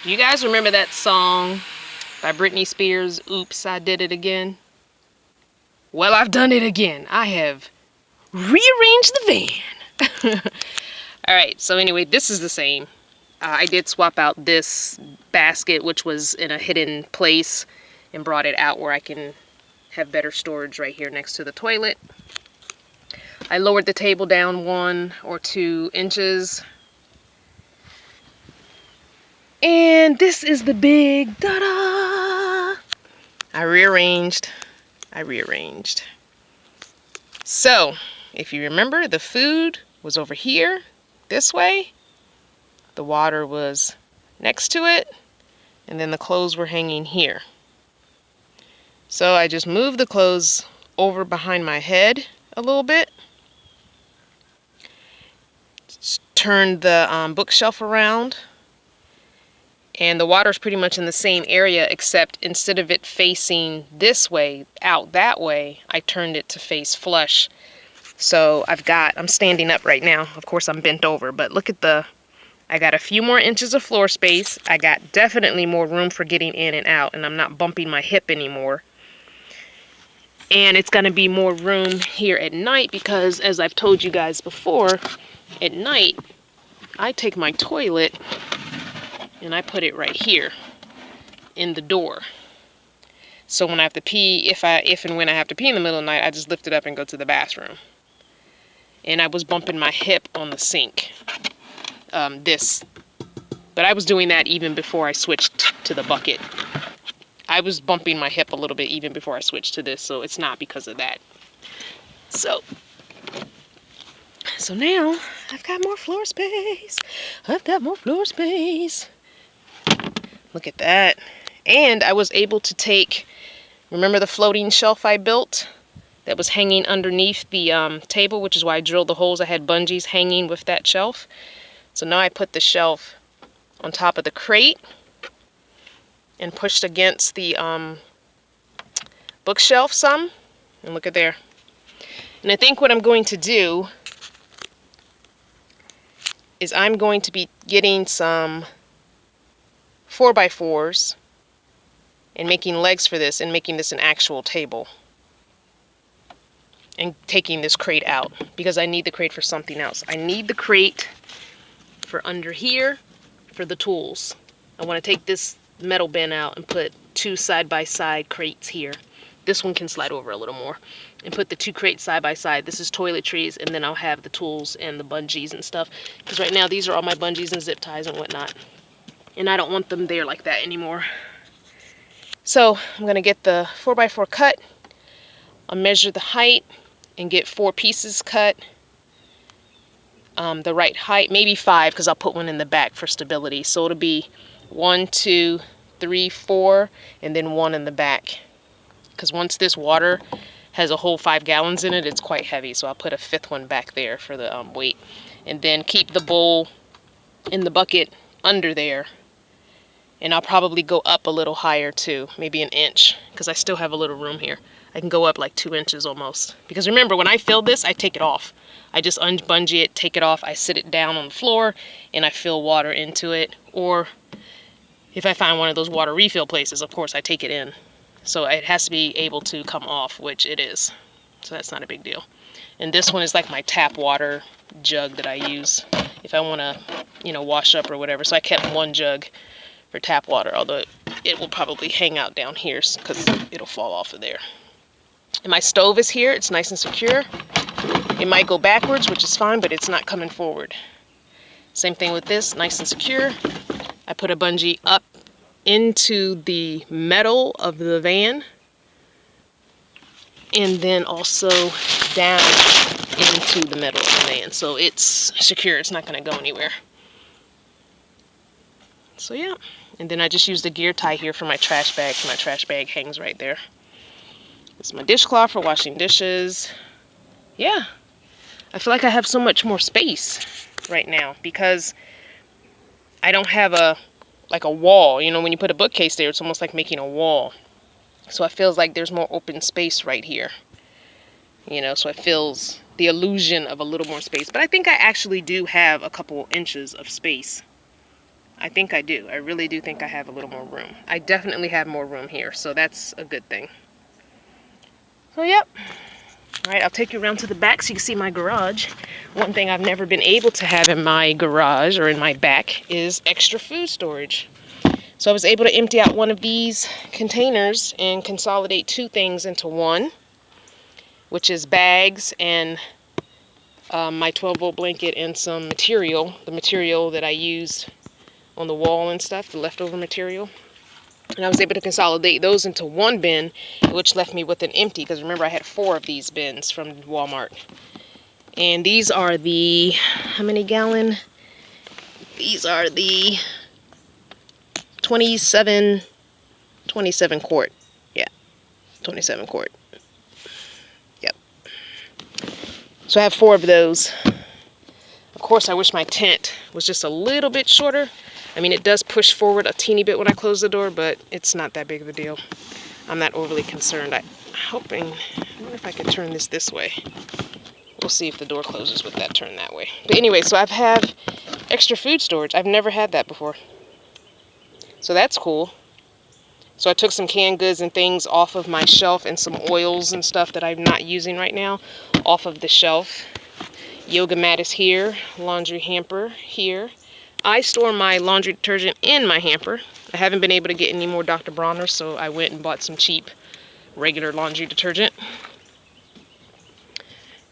You guys remember that song by Britney Spears, Oops, I Did It Again? Well, I've done it again. I have rearranged the van. Alright, so anyway, this is the same. I did swap out this basket, which was in a hidden place, and brought it out where I can have better storage right here next to the toilet. I lowered the table down 1 or 2 inches. And this is the big da-da! I rearranged. So, if you remember, the food was over here, this way. The water was next to it, and then the clothes were hanging here. So I just moved the clothes over behind my head a little bit. Turned the bookshelf around. And the water's pretty much in the same area, except instead of it facing this way, out that way, I turned it to face flush. So I'm standing up right now. Of course, I'm bent over, but look at I got a few more inches of floor space. I got definitely more room for getting in and out, and I'm not bumping my hip anymore. And it's gonna be more room here at night because, as I've told you guys before, at night, I take my toilet and I put it right here in the door. So when I have to pee, if and when I have to pee in the middle of the night, I just lift it up and go to the bathroom. And I was bumping my hip on the sink. But I was doing that even before I switched to the bucket. I was bumping my hip a little bit even before I switched to this, so it's not because of that. So now I've got more floor space. Look at that. And I was able to take, remember the floating shelf I built that was hanging underneath the table, which is why I drilled the holes. I had bungees hanging with that shelf. So now I put the shelf on top of the crate and pushed against the bookshelf some. And look at there. And I think what I'm going to do is I'm going to be getting some 4x4s and making legs for this and making this an actual table. And taking this crate out because I need the crate for something else. I need the crate for under here for the tools. I want to take this metal bin out and put 2 side-by-side crates here. This one can slide over a little more. And put the 2 crates side by side. This is toiletries, and then I'll have the tools and the bungees and stuff. Because right now these are all my bungees and zip ties and whatnot. And I don't want them there like that anymore. So I'm going to get the 4x4 cut. I'll measure the height and get 4 pieces cut. The right height, maybe 5 because I'll put one in the back for stability. So it'll be 1, 2, 3, 4, and then 1 in the back. Because once this water has a whole 5 gallons in it, it's quite heavy. So I'll put a 5th one back there for the weight. And then keep the bowl in the bucket under there. And I'll probably go up a little higher too, maybe an inch, because I still have a little room here. I can go up like 2 inches almost. Because remember, when I fill this, I take it off. I just unbungee it, take it off, I sit it down on the floor, and I fill water into it. Or if I find one of those water refill places, of course, I take it in. So it has to be able to come off, which it is. So that's not a big deal. And this one is like my tap water jug that I use if I want to, wash up or whatever. So I kept 1 jug for tap water, although it will probably hang out down here because it'll fall off of there. And my stove is here. It's nice and secure. It might go backwards, which is fine, but it's not coming forward. Same thing with this, nice and secure. I put a bungee up into the metal of the van, and then also down into the metal of the van. So it's secure, it's not going to go anywhere. So yeah, and then I just use the gear tie here for my trash bag. My trash bag hangs right there. It's my dishcloth for washing dishes. Yeah, I feel like I have so much more space right now because I don't have a wall. When you put a bookcase there, it's almost like making a wall. So it feels like there's more open space right here. So it feels the illusion of a little more space. But I think I actually do have a couple inches of space. I think I do. I really do think I have a little more room. I definitely have more room here, so that's a good thing. So, yep. All right, I'll take you around to the back so you can see my garage. One thing I've never been able to have in my garage or in my back is extra food storage. So I was able to empty out one of these containers and consolidate 2 things into one, which is bags and my 12-volt blanket and some material, the material that I used on the wall and stuff, the leftover material. And I was able to consolidate those into one bin, which left me with an empty, because remember I had 4 of these bins from Walmart. And these are the, how many gallon? These are the 27 quart. Yeah, 27 quart. Yep. So I have 4 of those. Of course, I wish my tent was just a little bit shorter. I mean, it does push forward a teeny bit when I close the door, but it's not that big of a deal. I'm not overly concerned. I'm hoping, I wonder if I can turn this way. We'll see if the door closes with that turn that way. But anyway, so I've had extra food storage. I've never had that before. So that's cool. So I took some canned goods and things off of my shelf and some oils and stuff that I'm not using right now off of the shelf. Yoga mat is here. Laundry hamper here. I store my laundry detergent in my hamper. I haven't been able to get any more Dr. Bronner, so I went and bought some cheap regular laundry detergent.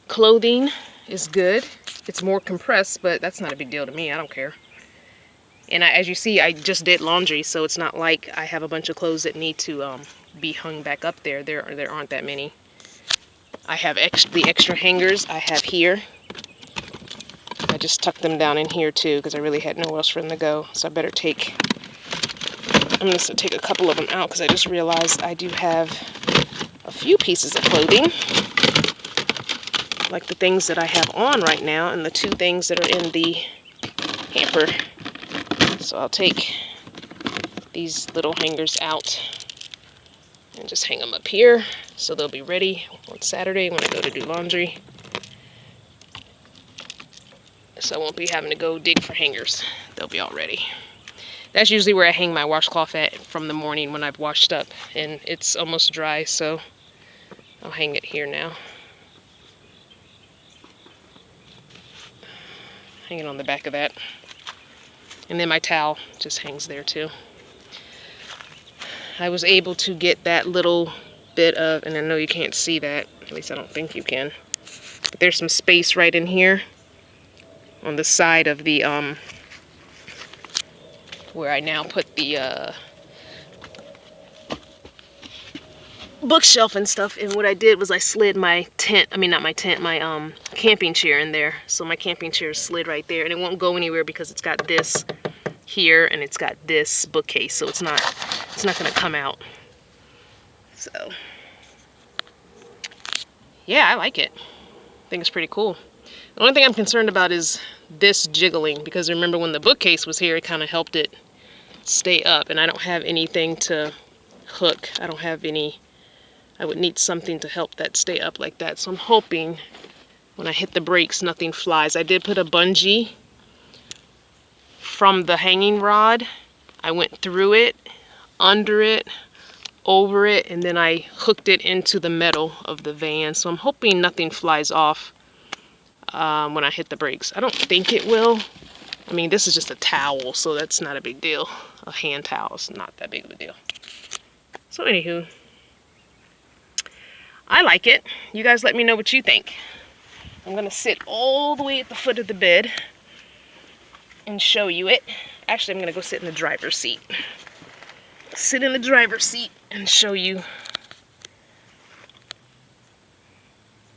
Clothing is good. It's more compressed, but that's not a big deal to me. I don't care. And as you see, I just did laundry, so it's not like I have a bunch of clothes that need to be hung back up there. There aren't that many. I have the extra hangers I have here. I just tucked them down in here too because I really had nowhere else for them to go. So I better I'm just going to take a couple of them out because I just realized I do have a few pieces of clothing. Like the things that I have on right now and the 2 things that are in the hamper. So I'll take these little hangers out and just hang them up here so they'll be ready on Saturday when I go to do laundry. So I won't be having to go dig for hangers. They'll be all ready. That's usually where I hang my washcloth at from the morning when I've washed up. And it's almost dry, so I'll hang it here now. Hang it on the back of that. And then my towel just hangs there too. I was able to get that little bit of, and I know you can't see that, at least I don't think you can. But there's some space right in here. On the side of the, where I now put the bookshelf and stuff. And what I did was I slid my my camping chair in there. So my camping chair slid right there, and it won't go anywhere because it's got this here and it's got this bookcase. So it's not going to come out. So yeah, I like it. I think it's pretty cool. The only thing I'm concerned about is this jiggling, because remember when the bookcase was here, it kind of helped it stay up, and I don't have anything to hook. I don't have any, I would need something to help that stay up like that. So I'm hoping when I hit the brakes, nothing flies. I did put a bungee from the hanging rod. I went through it, under it, over it, and then I hooked it into the metal of the van. So I'm hoping nothing flies off when I hit the brakes. I don't think it will. I mean, this is just a towel, so that's not a big deal. A hand towel is not that big of a deal. So anywho, I like it. You guys let me know what you think. I'm gonna sit all the way at the foot of the bed and show you it. Actually, I'm gonna go sit in the driver's seat. Sit in the driver's seat and show you.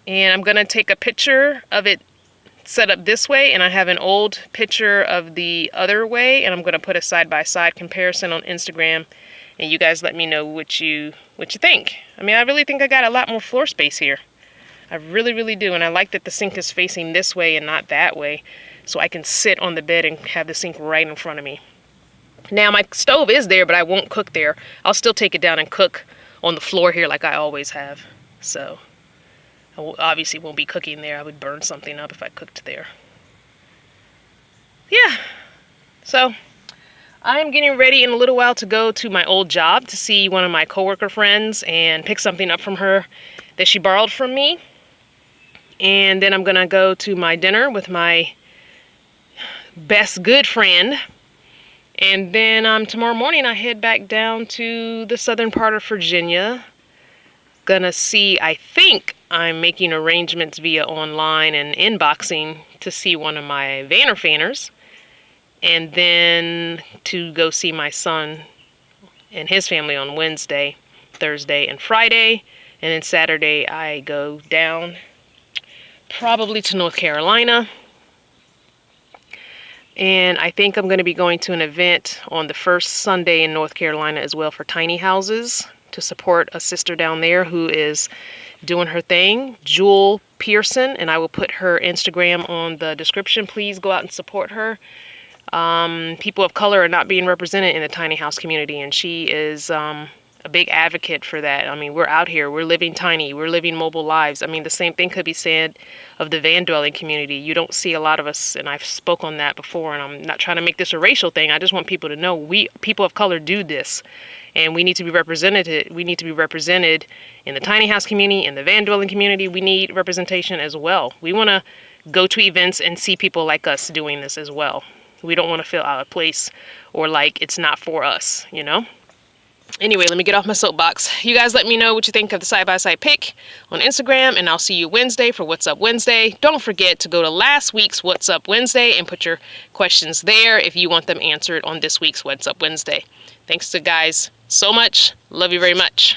And I'm gonna take a picture of it set up this way, and I have an old picture of the other way, and I'm gonna put a side-by-side comparison on Instagram, and you guys let me know what you think. I mean, I really think I got a lot more floor space here. I really, really do, and I like that the sink is facing this way and not that way, so I can sit on the bed and have the sink right in front of me. Now, my stove is there, but I won't cook there. I'll still take it down and cook on the floor here like I always have. So I obviously won't be cooking there. I would burn something up if I cooked there. Yeah. So I'm getting ready in a little while to go to my old job to see one of my coworker friends and pick something up from her that she borrowed from me. And then I'm gonna go to my dinner with my best good friend. And then tomorrow morning I head back down to the southern part of Virginia. Gonna see, I think I'm making arrangements via online and inboxing to see one of my Vanner fanners. And then to go see my son and his family on Wednesday, Thursday, and Friday. And then Saturday I go down probably to North Carolina. And I think I'm going to be going to an event on the first Sunday in North Carolina as well for tiny houses to support a sister down there who is doing her thing, Jewel Pearson, and I will put her Instagram on the description. Please go out and support her. People of color are not being represented in the tiny house community, and she is a big advocate for that. I mean, we're out here, we're living tiny, we're living mobile lives. I mean, the same thing could be said of the van dwelling community. You don't see a lot of us, and I've spoke on that before, and I'm not trying to make this a racial thing. I just want people to know we, people of color, do this, and we need to be represented. We need to be represented in the tiny house community, in the van dwelling community. We need representation as well. We want to go to events and see people like us doing this as well. We don't want to feel out of place or like it's not for us, you know? Anyway, let me get off my soapbox. You guys let me know what you think of the side-by-side pick on Instagram, and I'll see you Wednesday for What's Up Wednesday. Don't forget to go to last week's What's Up Wednesday and put your questions there if you want them answered on this week's What's Up Wednesday. Thanks to guys so much. Love you very much.